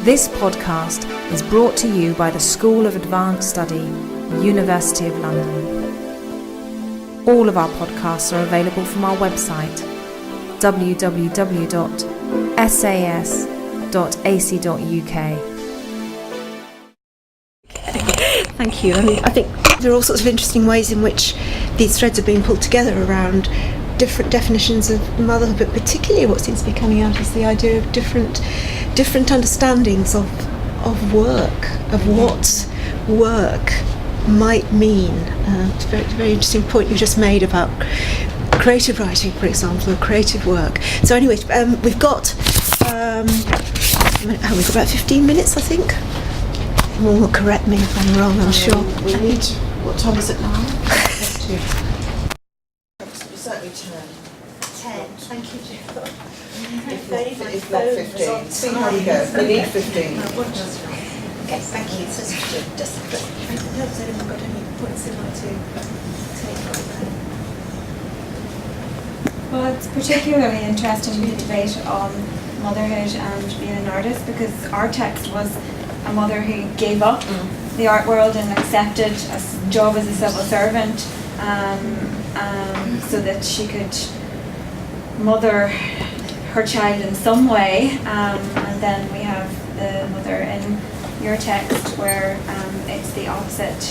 This podcast is brought to you by the School of Advanced Study, University of London. All of our podcasts are available from our website, www.sas.ac.uk. Thank you. I think there are all sorts of interesting ways in which these threads are being pulled together around different definitions of motherhood, but particularly what seems to be coming out is the idea of different understandings of work, of what work might mean. It's a very, very interesting point you just made about creative writing, for example, or creative work. So anyway, we've got about 15 minutes, I think. Someone will correct me if I'm wrong, I'm sure. What time is it now? Certainly 10. 10. Thank you, Jill. If not 15. See how we go. We need 15. Okay, thank you. So just has anyone got any points they'd like to take on that? Well, it's particularly interesting, the debate on motherhood and being an artist, because our text was a mother who gave up the art world and accepted a job as a civil servant so that she could mother her child in some way. And then we have the mother in your text where it's the opposite.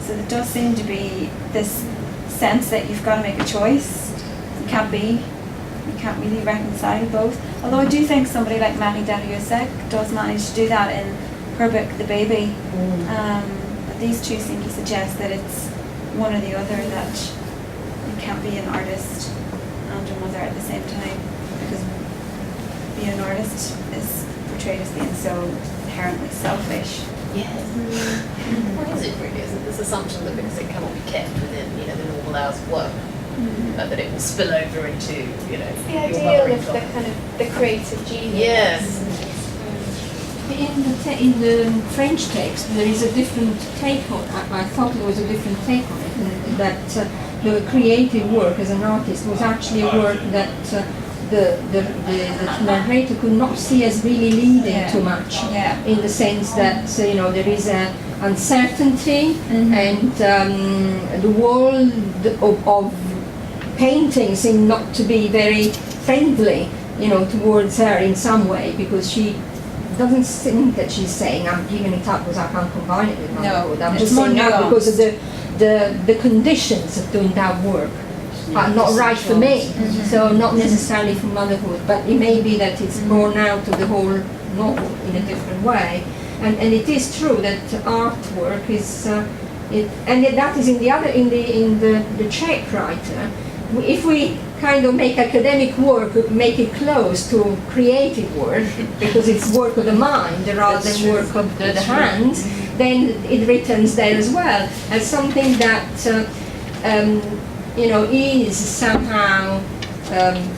So there does seem to be this sense that you've got to make a choice. You can't really reconcile both. Although I do think somebody like Matty Deliusek does manage to do that in her book, The Baby. But these two seem to suggest that it's one or the other, that you can't be an artist and a mother at the same time, because being an artist is portrayed as being so inherently selfish. Yes. What is it really? Is it this assumption that because it cannot be kept within, the normal hours of work, that it will spill over into, the ideal of the kind of the creative genius. Yes. In the French text, there is a different take on it. I thought there was a different take on it, that the creative work as an artist was actually a work that the narrator could not see as really leading too much, in the sense that there is an uncertainty, and the world of painting seemed not to be very friendly, towards her in some way, because she doesn't think that she's saying, I'm giving it up because I can't combine it with motherhood. I'm just saying that because of the conditions of doing that work are not right for me. So not necessarily for motherhood, but it may be that it's born out of the whole novel in a different way. And it is true that artwork is, and that is in the Czech writer. If we kind of make academic work, make it close to creative work, because it's work of the mind rather than work of the hands, then it returns there as well as something that is somehow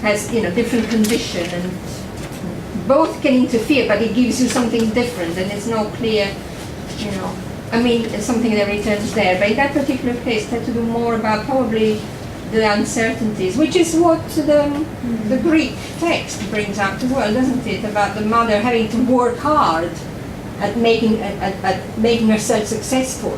has different condition, and both can interfere, but it gives you something different, and it's not clear, it's something that returns there. But in that particular case, it had to do more about probably the uncertainties, which is what the Greek text brings up as well, doesn't it? About the mother having to work hard at making herself successful.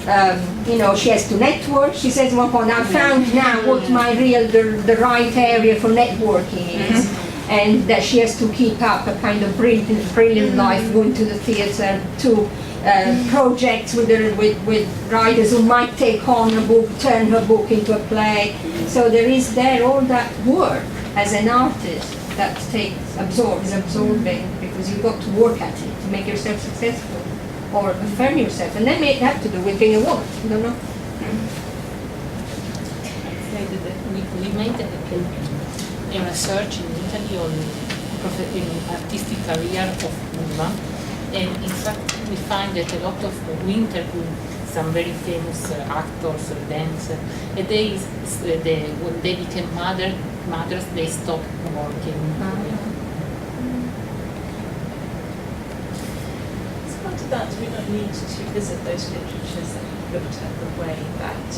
She has to network. She says at one point, I found now what the right area for networking is, and that she has to keep up a kind of brilliant life, going to the theatre, to projects with writers who might take on a book, turn her book into a play. So there is all that work as an artist that is absorbing, because you've got to work at it to make yourself successful or affirm yourself, and that may have to do with being a woman. I don't know. We made a research in Italy on artistic career of women. And in fact, we find that a lot of we interviewed some very famous actors or dancers, and when they became mothers, they stopped working. As part of that, do we not need to visit those literatures that have looked at the way that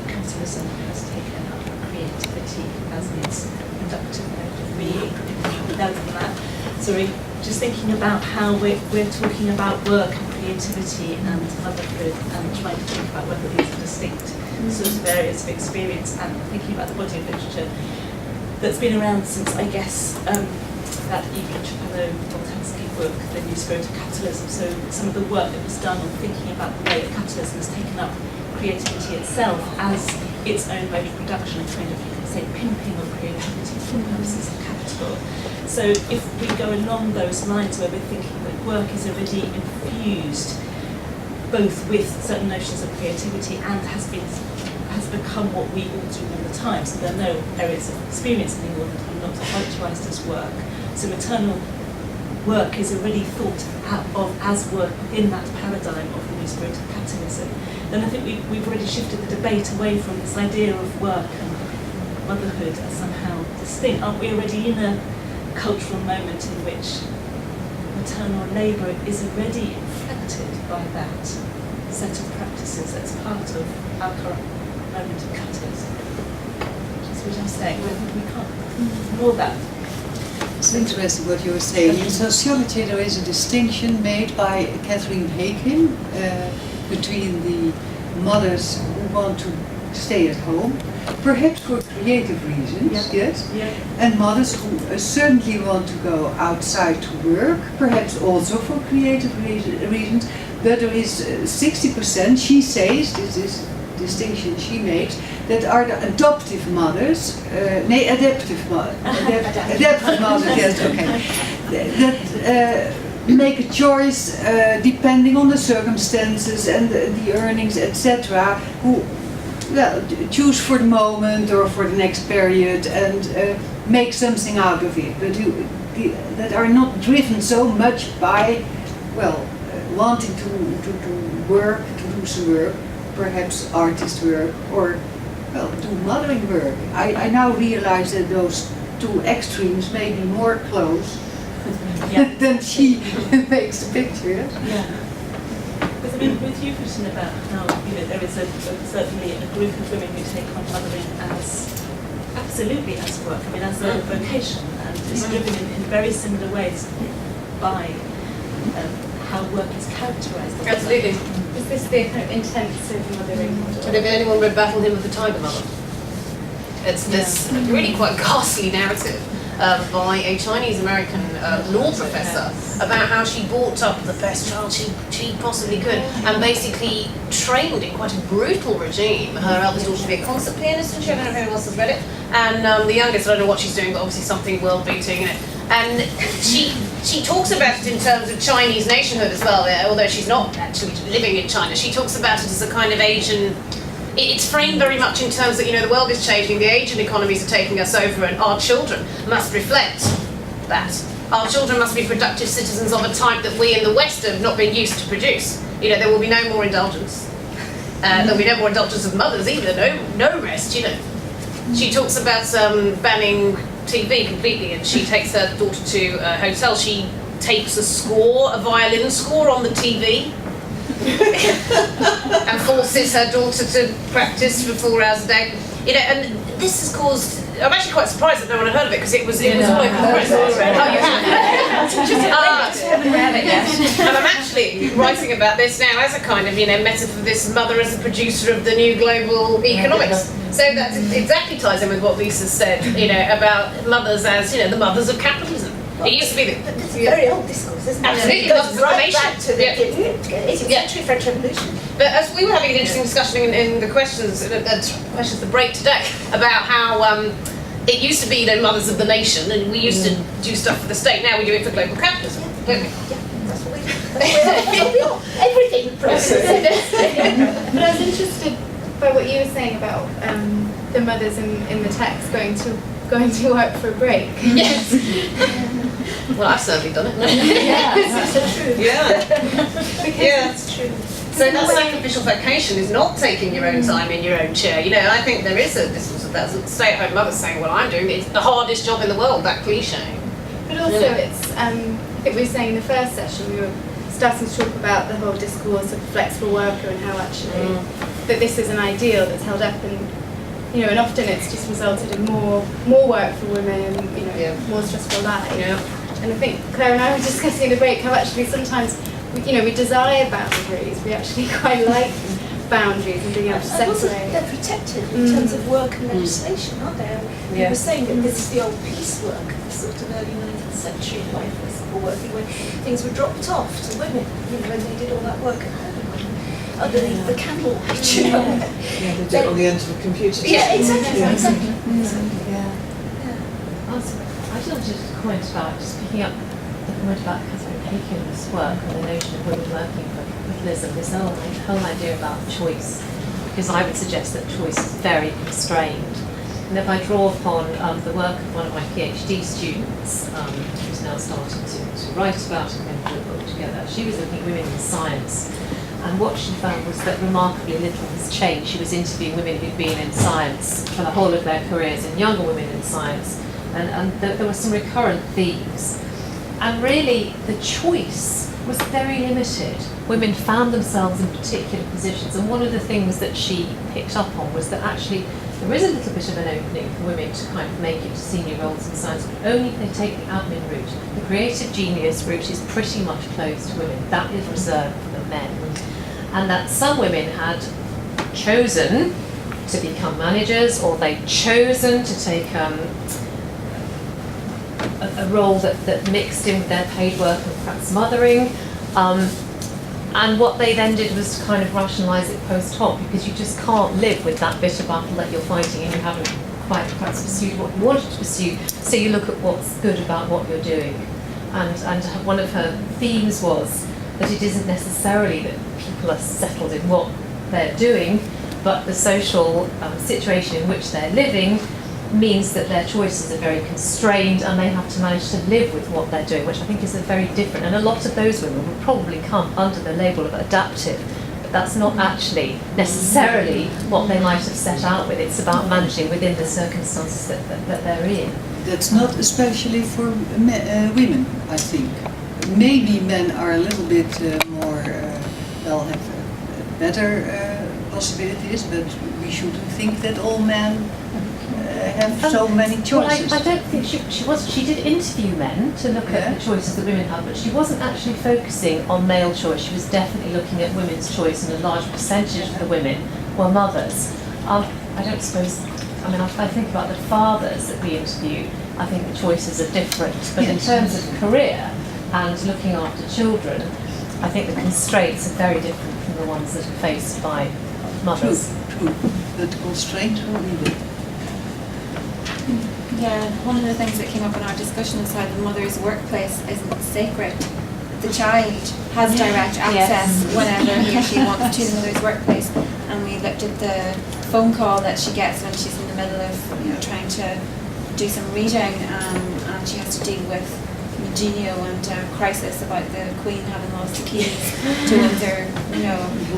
capitalism has taken up creativity as its productive mode of being? Sorry, just thinking about how we're talking about work and creativity and motherhood and trying to think about whether these are distinct sort of areas of experience, and thinking about the body of literature that's been around since, I guess, that Evie Trapello-Boltanski book, The New Spirit of Capitalism. So some of the work that was done on thinking about the way that capitalism has taken up creativity itself as its own mode of production, kind of, you can say, pimping of creativity for purposes of capital. So if we go along those lines where we're thinking that work is already infused both with certain notions of creativity and has become what we all do all the time, so there are no areas of experience anymore that are not characterised as work. So maternal work is already thought of as work within that paradigm of the new spirit of capitalism. Then I think we've already shifted the debate away from this idea of work and motherhood as somehow distinct. Aren't we already in a cultural moment in which maternal labour is already inflected by that set of practices as part of our current moment of capitalism? That's what I'm saying. We can't ignore that. It's interesting what you were saying. In sociology, there is a distinction made by Catherine Haken between the mothers who want to stay at home, perhaps for creative reasons, yes, and mothers who certainly want to go outside to work, perhaps also for creative reasons. But there is 60%, she says, this is distinction she makes, that are the adoptive mothers, adaptive mothers, yes, okay, that make a choice depending on the circumstances and the earnings, etc., who choose for the moment or for the next period and make something out of it, but that are not driven so much by, wanting to work, to do some work, perhaps artist work, or do mothering work. I now realize that those two extremes may be more close than she makes the picture. Yeah. Because I mean, with you written about how there is certainly a group of women who take on mothering as absolutely as work. I mean, as a vocation, and is driven in very similar ways by how work is characterised. Absolutely. Is this the kind of intensive mothering model? And if anyone read Battle Hymn of the Tiger Mother, it's this really quite ghastly narrative by a Chinese-American law professor about how she brought up the best child she possibly could and basically trained in quite a brutal regime her eldest daughter to be a concert pianist, and I don't know if anyone else has read it, and the youngest, I don't know what she's doing, but obviously something world-beating, and she talks about it in terms of Chinese nationhood as well, although she's not actually living in China. She talks about it as a kind of Asian. It's framed very much in terms that, the world is changing, the Asian economies are taking us over, and our children must reflect that. Our children must be productive citizens of a type that we in the West have not been used to produce. There will be no more indulgence. There'll be no more indulgence of mothers either, no rest, She talks about banning TV completely, and she takes her daughter to a hotel. She tapes a violin score on the TV. And forces her daughter to practice for 4 hours a day. And this has caused. I'm actually quite surprised that no one had heard of it, because it was all over the press. Oh, you haven't read it yet. And I'm actually writing about this now as a kind of metaphor for this mother as a producer of the new global economics. So that exactly ties in with what Lisa said, about mothers as the mothers of capitalism. It used to be It's a very old discourse, isn't it? Absolutely, It goes right back to the 18th century French Revolution. But as we were having an interesting discussion in the questions, the break today, about how it used to be mothers of the nation, and we used to do stuff for the state. Now we do it for global capitalism. Yeah, that's what we do. That's what we all. Everything. But I was interested by what you were saying about the mothers in the text going to work for a break. Yes. Well, I've certainly done it. Yeah, that's so true. Yeah. It's true. So that sacrificial vocation is not taking your own time in your own chair. I think there is this was about stay-at-home mothers saying, "Well, I'm doing it's the hardest job in the world." That cliche. But also, it's I think we were saying in the first session, we were starting to talk about the whole discourse of flexible worker and how actually that this is an ideal that's held up, and and often it's just resulted in more work for women, more stressful lives. Yeah. And I think Claire and I were discussing in the break how actually sometimes we desire boundaries. We actually quite like boundaries and being able to And also separate. they're protected in terms of work and legislation, aren't they? You were saying that this is the old piecework, the sort of early 19th century way of working, when things were dropped off to women, when they did all that work at home, underneath the candlelight, Yeah, they do it on the end of a computer. Yeah, exactly. Yeah. Exactly. I just wanted to comment about, just picking up the point about Catherine Haken's work on the notion of women working with Liz and this whole idea about choice, because I would suggest that choice is very constrained. And if I draw upon the work of one of my PhD students, who's now starting to write about and going to do a book together, she was looking at women in science. And what she found was that remarkably little has changed. She was interviewing women who'd been in science for the whole of their careers and younger women in science. And there were some recurrent themes. And really, the choice was very limited. Women found themselves in particular positions. And one of the things that she picked up on was that actually there is a little bit of an opening for women to kind of make it to senior roles in science, but only if they take the admin route. The creative genius route is pretty much closed to women. That is reserved for the men. And that some women had chosen to become managers, or they'd chosen to take a role that mixed in with their paid work and perhaps mothering. And what they then did was to kind of rationalise it post hoc, because you just can't live with that bitter battle that you're fighting and you haven't quite perhaps pursued what you wanted to pursue. So you look at what's good about what you're doing. And one of her themes was that it isn't necessarily that people are settled in what they're doing, but the social situation in which they're living means that their choices are very constrained and they have to manage to live with what they're doing, which I think is a very different, and a lot of those women will probably come under the label of adaptive, but that's not actually necessarily what they might have set out with. It's about managing within the circumstances that they're in. That's not especially for women, I think. Maybe men are a little bit more, have better possibilities, but we shouldn't think that all men have so many choices. Well, I don't think she did interview men to look at the choices that women have, but she wasn't actually focusing on male choice. She was definitely looking at women's choice, and a large percentage of the women were mothers. I don't suppose, if I think about the fathers that we interview, I think the choices are different, but in terms of career and looking after children, I think the constraints are very different from the ones that are faced by mothers. True. But constraints will be there. Yeah, one of the things that came up in our discussion is how the mother's workplace isn't sacred. The child has direct access whenever he or she wants to the mother's workplace, and we looked at the phone call that she gets when she's in the middle of trying to do some reading, and she has to deal with Genio and crisis about the Queen having lost the keys to Windsor,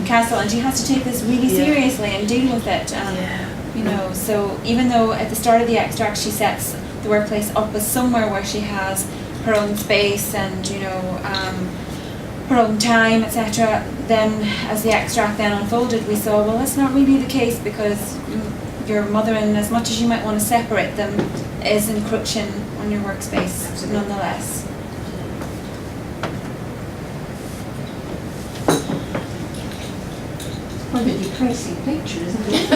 Castle, and she has to take this really seriously and deal with it. So even though at the start of the extract she sets the workplace up as somewhere where she has her own space and her own time, etc., then as the extract then unfolded, we saw, well, that's not really the case, because your mothering, as much as you might want to separate them, is encroaching on your workspace nonetheless. What a depressing picture, isn't it? I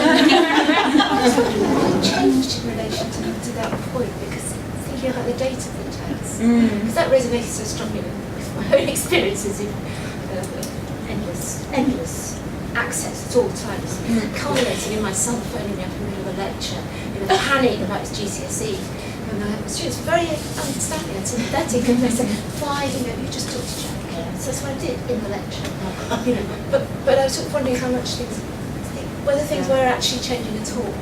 was wondering what changed in relation to that point, because thinking about the data that it takes, because that resonated so strongly with my own experiences of endless access. It's all the time. It's culminating in my son phoning me up in the middle of a lecture in a panic about his GCSE. And the students were very understanding and sympathetic, and they said, "Why, you just talk to Jack." So that's what I did in the lecture. But I was sort of wondering how much whether things were actually changing at all.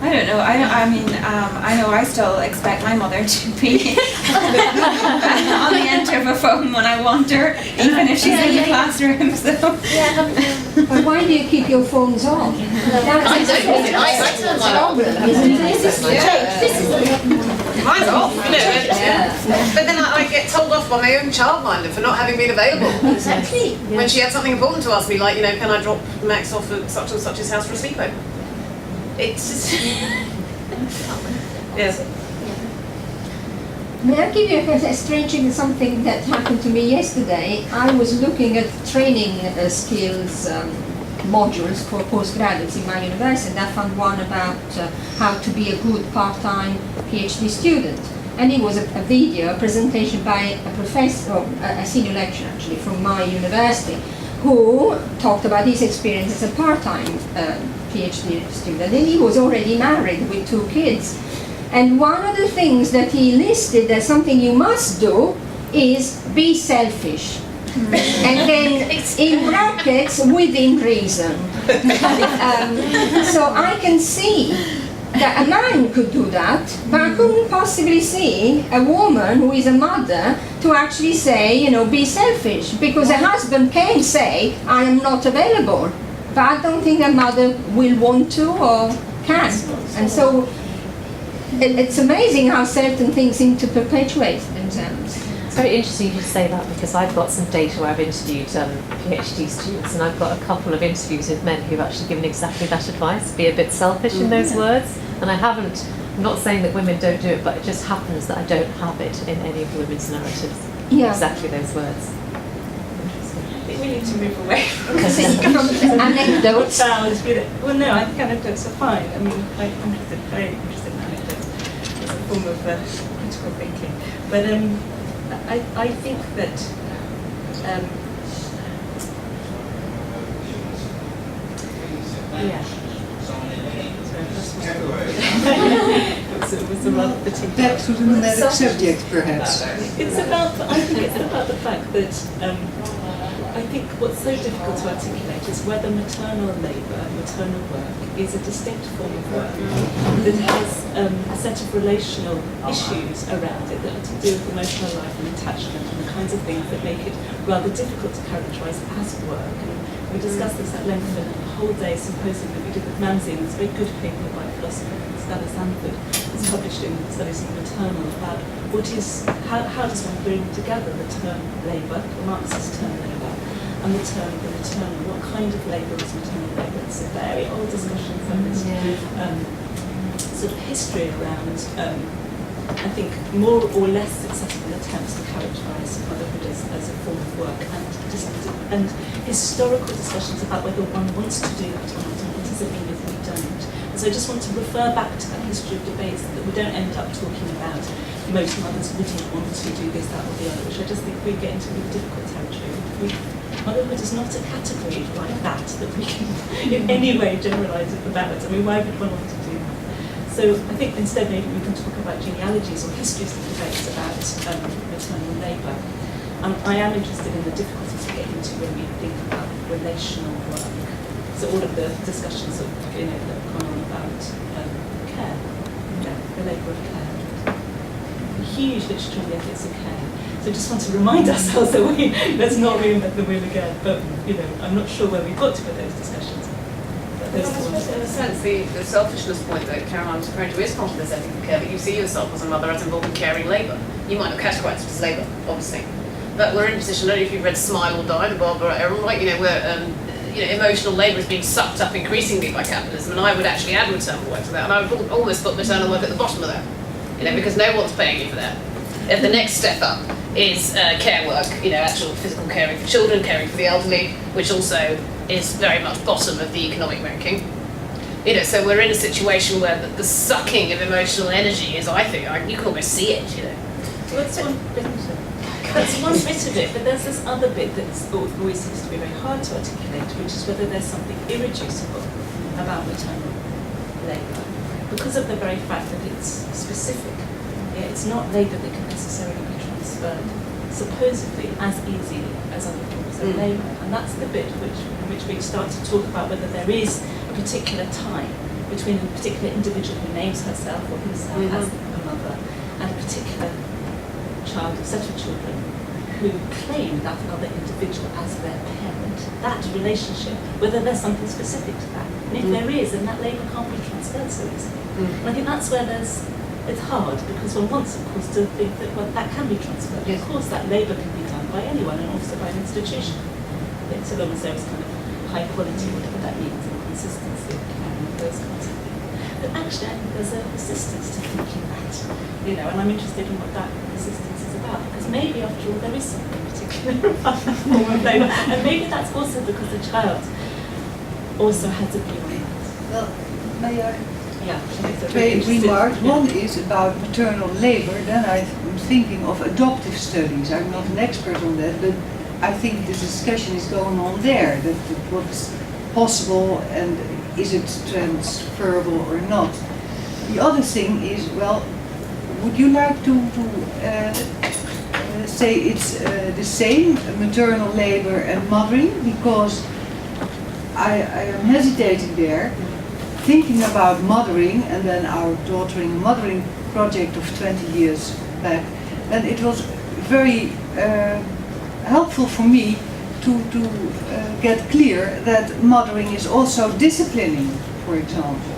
I don't know. I know I still expect my mother to be on the end of a phone when I want her, even if she's in the classroom. So. But why do you keep your phones on? I turn mine off. Mine's off, But then I get told off by my own childminder for not having been available. Exactly. When she had something important to ask me, like, can I drop Max off at such and such's house for a sleepover? It's just... May I give you a strange something that happened to me yesterday? I was looking at training skills modules for postgraduates in my university, and I found one about how to be a good part-time PhD student. And it was a video, a presentation by a professor, a senior lecturer actually, from my university, who talked about his experience as a part-time PhD student. And he was already married with 2 kids. And one of the things that he listed as something you must do is be selfish. And then in brackets, within reason. So I can see that a man could do that, but I couldn't possibly see a woman who is a mother to actually say, you know, be selfish, because a husband can say, I am not available, but I don't think a mother will want to or can. And so it's amazing how certain things seem to perpetuate themselves. It's very interesting you say that, because I've got some data where I've interviewed PhD students, and I've got a couple of interviews with men who've actually given exactly that advice, be a bit selfish in those words. And I'm not saying that women don't do it, but it just happens that I don't have it in any of the women's narratives. Yeah. Exactly those words. I think we need to move away from anecdotes. Well, no, I think anecdotes are fine. I mean, I'm very interested in anecdotes as a form of critical thinking. But I think that it was a rather particular. Back to the numeric subject, perhaps. I think it's about the fact that I think what's so difficult to articulate is whether maternal labour, maternal work, is a distinct form of work that has a set of relational issues around it that are to do with emotional life and attachment and the kinds of things that make it rather difficult to characterise as work. And we discussed this at length in a whole day symposium that we did with Manzi, and it's a very good paper by philosopher Stella Sanford. It's published in Studies in Maternal about how does one bring together the term labour, the Marxist term labour, and the term the maternal. What kind of labour is maternal labour? It's a very old discussion from this sort of history around, I think, more or less successful attempts to characterise motherhood as a form of work, and historical discussions about whether one wants to do that or not, and what does it mean if we don't. And so I just want to refer back to that history of debate so that we don't end up talking about most mothers wouldn't want to do this, that or the other, which I just think we get into really difficult territory. Motherhood is not a category like that we can in any way generalise it about. I mean, why would one want to do that? So I think instead maybe we can talk about genealogies or histories of debates about maternal labour. I am interested in the difficulties we get into when we think about relational work. So all of the discussions that have gone on about care, the labour of care. Huge literature on the ethics of care. So I just want to remind ourselves that let's not reinvent the wheel again. But I'm not sure where we've got to with those discussions. But in a sense, the selfishness point that Caroline was referring to is part of this ethic of care, but you see yourself as a mother as involved in caring labour. You might not categorise it as labour, obviously, but we're in a position. I don't know if you've read Smile or Die, the Barbara Ehrenreich, where emotional labour is being sucked up increasingly by capitalism, and I would actually add maternal work to that, and I would almost put maternal work at the bottom of that, because no one's paying you for that. If the next step up is care work, actual physical caring for children, caring for the elderly, which also is very much bottom of the economic ranking. So we're in a situation where the sucking of emotional energy is, I think, you can almost see it. So that's one bit. That's one bit of it, but there's this other bit that always seems to be very hard to articulate, which is whether there's something irreducible about maternal labour, because of the very fact that it's specific. It's not labour that can necessarily be transferred supposedly as easily as other forms of labour, and that's the bit in which we start to talk about whether there is a particular tie between a particular individual who names herself or himself as a mother and a particular child, a set of children who claim that other individual as their parent. That relationship, whether there's something specific to that, and if there is, then that labour can't be transferred so easily. And I think that's where it's hard, because one wants, of course, to think that that can be transferred. Of course, that labour can be done by anyone, and also by an institution. I think so long as there is kind of high quality, whatever that means, and consistency of care and those kinds of things. But actually, I think there's a resistance to thinking that, you know, and I'm interested in what that resistance is about, because maybe after all there is something particular about that form of labour, and maybe that's also because the child also has a view on that. Well, may I Yeah, make remarks? One is about maternal labour, then I'm thinking of adoptive studies. I'm not an expert on that, but I think the discussion is going on there, that what's possible and is it transferable or not. The other thing is, well, would you like to say it's the same, maternal labour and mothering? Because I am hesitating there, thinking about mothering, and then our daughtering mothering project of 20 years back, and it was very helpful for me to get clear that mothering is also disciplining, for example,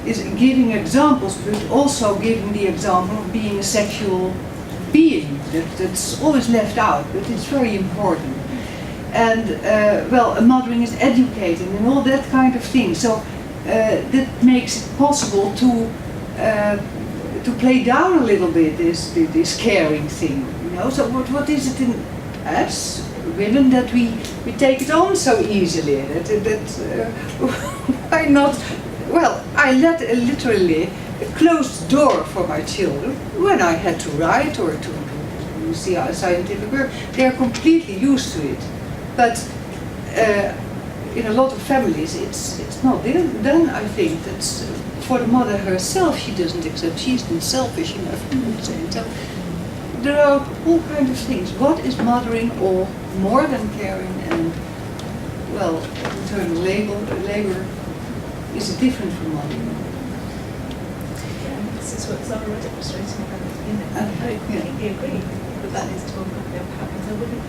is giving examples, but also giving the example of being a sexual being. That's always left out, but it's very important. And well, mothering is educating and all that kind of thing. So that makes it possible to play down a little bit this caring thing. You know. So what is it in us women that we take it on so easily? Why not? Well, I let literally a closed door for my children when I had to write or to see a scientific work. They are completely used to it, but in a lot of families it's not. Then I think that's for the mother herself. She doesn't accept. She's been selfish enough to say it. So there are all kinds of things. What is mothering, or more than caring, and well, maternal labour is different from mothering. Yeah, this is what Zara was illustrating about, you know, I completely agree that that is to unpack their patterns. I wouldn't,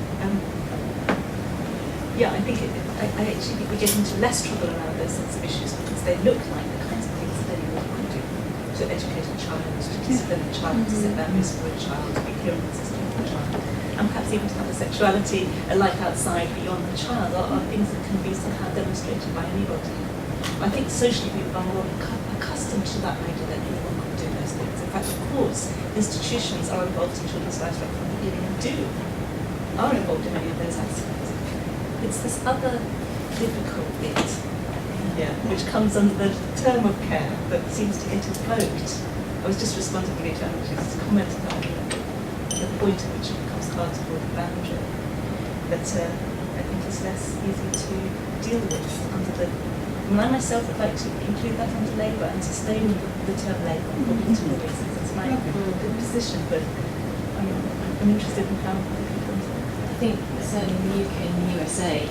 yeah, I think I actually think we get into less trouble around those sorts of issues because they look like the kinds of things that anyone would do to educate a child, to discipline a child, to set boundaries for a child, to be clear on the system for a child, and perhaps even to have a sexuality, a life outside, beyond the child, are things that can be somehow demonstrated by anybody. I think socially we are more accustomed to that idea that anyone could do those things. In fact, of course, institutions are involved in children's lives right from the beginning and are involved in many of those aspects. It's this other difficult bit, which comes under the term of care that seems to get invoked. I was just responding to Aliyah's comment about the point at which it becomes hard to draw the boundary. But I think it's less easy to deal with under the. And I myself would like to include that under labour and to stay with the term labour for multiple reasons. It's my good position, but I'm interested in how other people do it. I think certainly in the UK and the USA,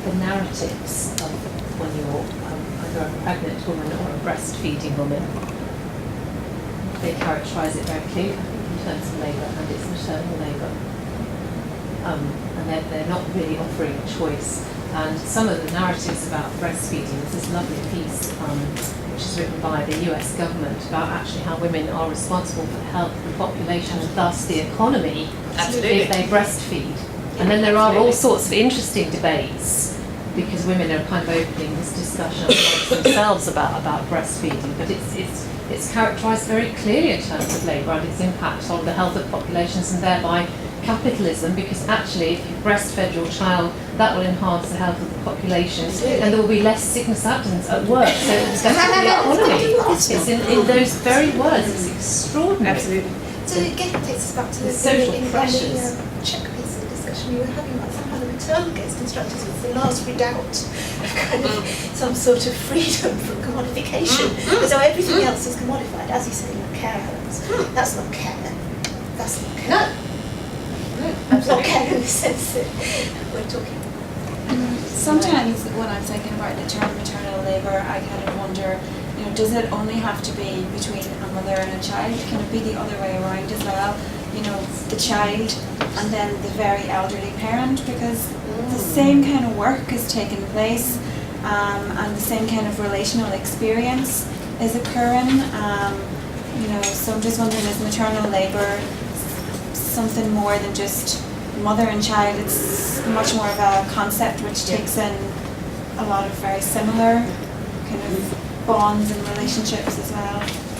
the narratives of when you're either a pregnant woman or a breastfeeding woman, they characterise it very clearly, I think, in terms of labour, and it's maternal labour. And they're not really offering a choice. And some of the narratives about breastfeeding, there's this lovely piece which is written by the US government about actually how women are responsible for the health of the population and thus the economy if they breastfeed. And then there are all sorts of interesting debates because women are kind of opening this discussion amongst themselves about breastfeeding, but it's characterised very clearly in terms of labour and its impact on the health of populations and thereby capitalism, because actually if you breastfed your child, that will enhance the health of the population and there will be less sickness absence at work, so it's better for the economy. It's in those very words. It's extraordinary. Absolutely. So again, it takes us back to the social in pressures. the check piece of discussion we were having about somehow the maternal gets constructed as the last redoubt of kind of some sort of freedom from commodification. As though everything else is commodified, as you say, like care homes. That's not care. That's not care. Not care in the sense that we're talking. Sometimes when I'm thinking about the term maternal labour, I kind of wonder, you know, does it only have to be between a mother and a child? Can it be the other way around as well? You know, the child and then the very elderly parent, because the same kind of work is taking place and the same kind of relational experience is occurring. You know, so I'm just wondering, is maternal labour something more than just mother and child? It's much more of a concept which takes in a lot of very similar kind of bonds and relationships as well.